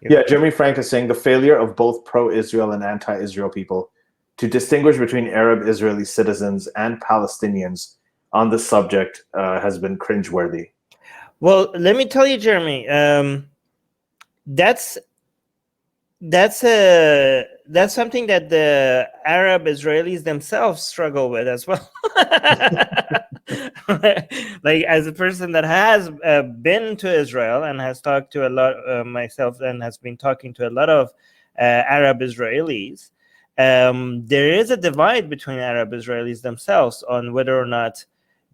Yeah, Jeremy Frank is saying the failure of both pro-Israel and anti-Israel people to distinguish between Arab Israeli citizens and Palestinians on the subject has been cringeworthy. Well, let me tell you, Jeremy, that's something that the Arab Israelis themselves struggle with as well. Like, as a person that has been to Israel and has talked to a lot myself, and has been talking to a lot of Arab Israelis, there is a divide between Arab Israelis themselves on whether or not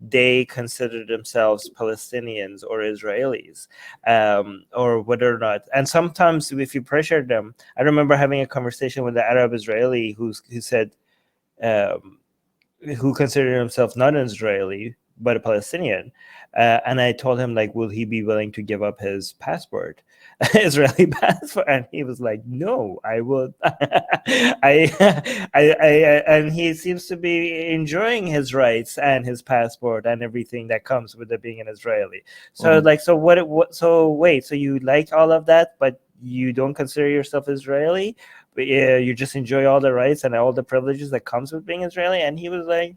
they consider themselves Palestinians or Israelis, or whether or not. And sometimes, if you pressure them, I remember having a conversation with the Arab Israeli who said, who considered himself not an Israeli but a Palestinian, and I told him, like, will he be willing to give up his passport, Israeli passport? And he was like, no, I would. And he seems to be enjoying his rights and his passport and everything that comes with it being an Israeli. So like, so what? So wait, so you like all of that, but you don't consider yourself Israeli? But you just enjoy all the rights and all the privileges that comes with being Israeli? And he was like,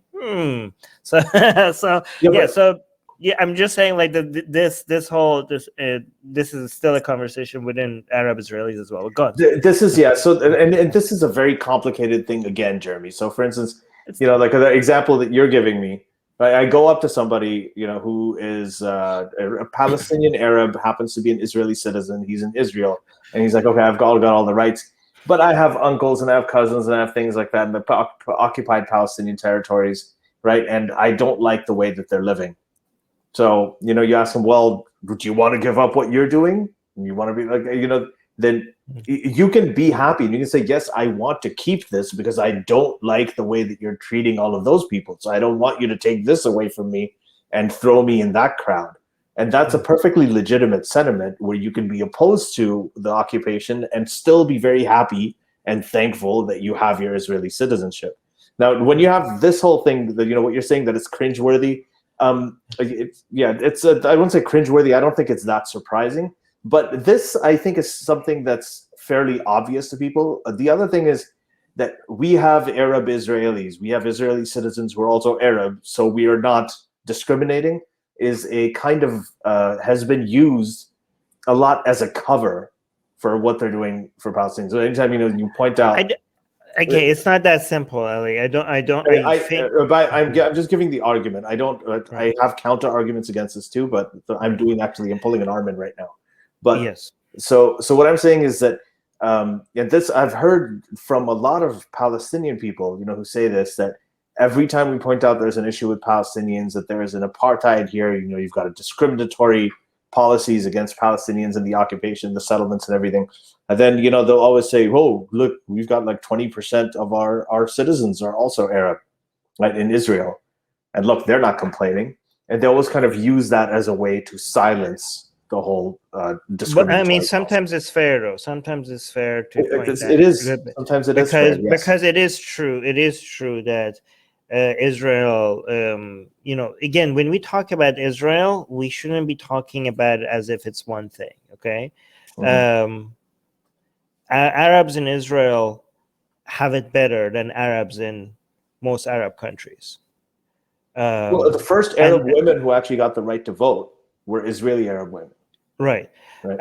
So, I'm just saying, like, this is still a conversation within Arab Israelis as well. God, this is and this is a very complicated thing again, Jeremy. So, for instance, like the example that you're giving me, right? I go up to somebody, who is a Palestinian Arab, happens to be an Israeli citizen. He's in Israel, and he's like, okay, I've got all the rights. But I have uncles and I have cousins and I have things like that in the occupied Palestinian territories, right? And I don't like the way that they're living. So, you ask them, well, do you want to give up what you're doing? You want to be like, then you can be happy. And you can say, yes, I want to keep this because I don't like the way that you're treating all of those people. So I don't want you to take this away from me and throw me in that crowd. And that's a perfectly legitimate sentiment where you can be opposed to the occupation and still be very happy and thankful that you have your Israeli citizenship. Now, when you have this whole thing, that what you're saying, that it's cringeworthy, I wouldn't say cringeworthy. I don't think it's that surprising. But this, I think, is something that's fairly obvious to people. The other thing is that we have Arab Israelis. We have Israeli citizens who are also Arab, so we are not discriminating. Is a kind of has been used a lot as a cover for what they're doing for Palestinians. So anytime you point out, okay, it's not that simple, Ali. I'm just giving the argument. I don't. I have counter arguments against this too, but I'm pulling an arm in right now. But yes. So what I'm saying is that this I've heard from a lot of Palestinian people, who say this, that every time we point out there's an issue with Palestinians, that there is an apartheid here, you've got a discriminatory policies against Palestinians in the occupation, the settlements and everything. And then, they'll always say, oh, look, we've got like 20% of our citizens are also Arab, right, in Israel. And look, they're not complaining. And they always kind of use that as a way to silence the whole discriminatory But I mean, sometimes it's fair, though. Sometimes it's fair to point that. It is. Sometimes it is fair, yes. Because it is true. It is true that Israel, again, when we talk about Israel, we shouldn't be talking about it as if it's one thing, okay? Mm-hmm. Arabs in Israel have it better than Arabs in most Arab countries. Well, the first Arab women who actually got the right to vote were Israeli Arab women. Right.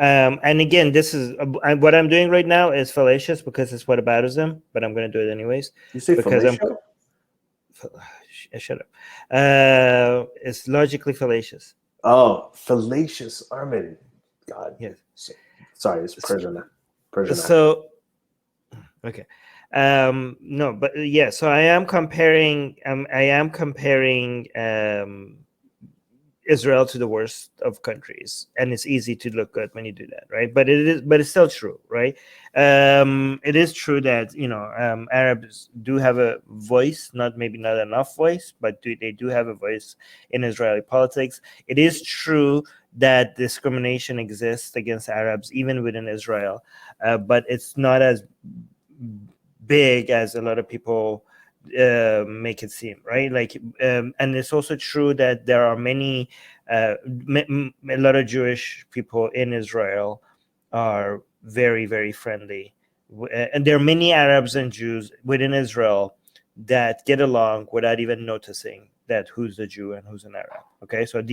And again, this is what I'm doing right now is fallacious because it's whataboutism, but I'm going to do it anyways. You say fallacious? Shut up. It's logically fallacious. Oh, fallacious, Armin. God. Yes. Sorry, it's Persian. So, okay. No, but yeah. So I am comparing. Israel to the worst of countries, and it's easy to look good when you do that, right? But it's still true, right? It is true that Arabs do have a voice, maybe not enough voice, but they do have a voice in Israeli politics. It is true that discrimination exists against Arabs even within Israel, but it's not as big as a lot of people make it seem, right? Like, and it's also true that there are a lot of Jewish people in Israel, are very, very friendly. And there are many Arabs and Jews within Israel that get along without even noticing that who's a Jew and who's an Arab. Okay, so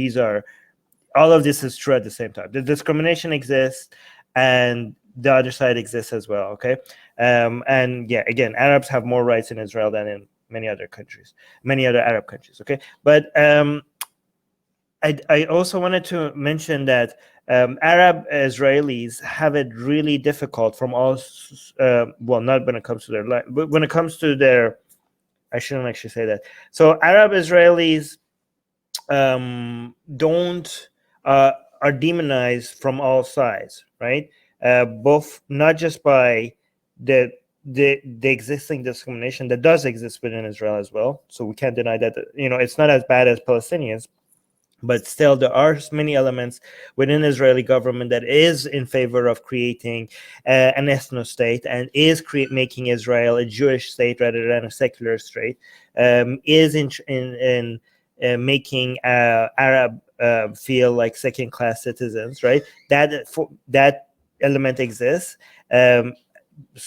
all of this is true at the same time. The discrimination exists, and the other side exists as well. Okay, and yeah, again, Arabs have more rights in Israel than in many other countries, many other Arab countries. Okay, but I also wanted to mention that Arab Israelis have it really difficult from all, well, not when it comes to their life, but when it comes to their, I shouldn't actually say that. So Arab Israelis don't are demonized from all sides, right? Both, not just by the existing discrimination that does exist within Israel as well. So we can't deny that, it's not as bad as Palestinians, but still there are many elements within Israeli government that is in favor of creating an ethno state and is making Israel a Jewish state rather than a secular state, is in making Arab feel like second-class citizens, right? That element exists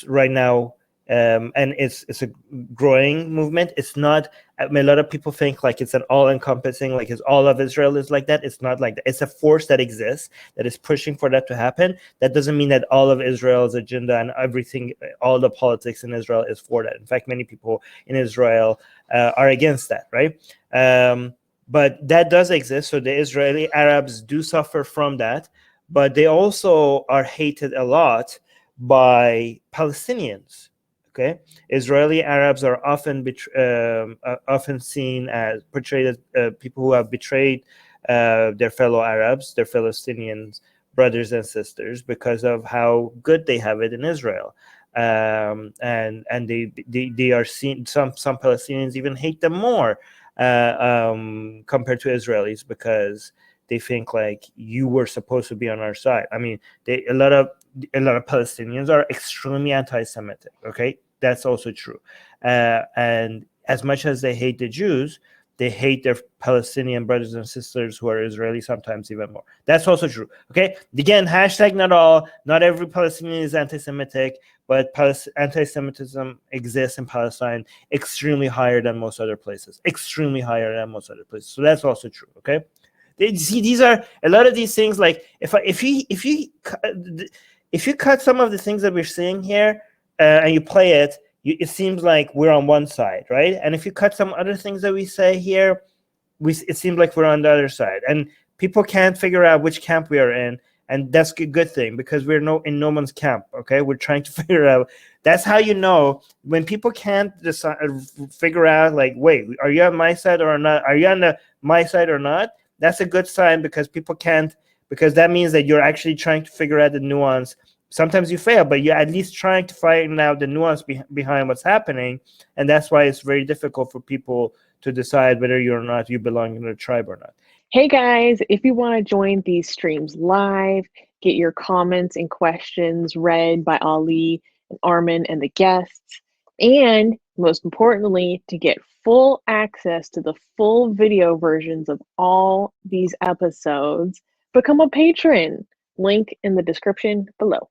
right now, and it's a growing movement. It's not. I mean, a lot of people think like it's an all-encompassing, like it's all of Israel is like that. It's not like that. It's a force that exists that is pushing for that to happen. That doesn't mean that all of Israel's agenda and everything, all the politics in Israel is for that. In fact, many people in Israel are against that, right? But that does exist. So the Israeli Arabs do suffer from that, but they also are hated a lot by Palestinians. Okay, Israeli Arabs are often seen as portrayed as people who have betrayed their fellow Arabs, their Palestinians, brothers and sisters, because of how good they have it in Israel, and they are seen. Some Palestinians even hate them more compared to Israelis because they think like you were supposed to be on our side. I mean, a lot of Palestinians are extremely anti-Semitic. Okay, that's also true. And as much as they hate the Jews, they hate their Palestinian brothers and sisters who are Israeli sometimes even more. That's also true. Okay, again, hashtag not all. Not every Palestinian is anti-Semitic, but anti-Semitism exists in Palestine extremely higher than most other places. Extremely higher than most other places. So that's also true. Okay. See, these are a lot of these things. Like if you cut some of the things that we're seeing here and you play it, it seems like we're on one side, right? And if you cut some other things that we say here, it seems like we're on the other side. And people can't figure out which camp we are in, and that's a good thing because we're in no one's camp. Okay, we're trying to figure out. That's how you know when people can't figure out. Like, wait, are you on my side or not? Are you on my side or not? That's a good sign because people can't, because that means that you're actually trying to figure out the nuance. Sometimes you fail, but you're at least trying to find out the nuance behind what's happening. And that's why it's very difficult for people to decide whether you belong in a tribe or not. Hey guys, if you want to join these streams live, get your comments and questions read by Ali and Armin and the guests, and most importantly, to get full access to the full video versions of all these episodes, become a patron. Link in the description below.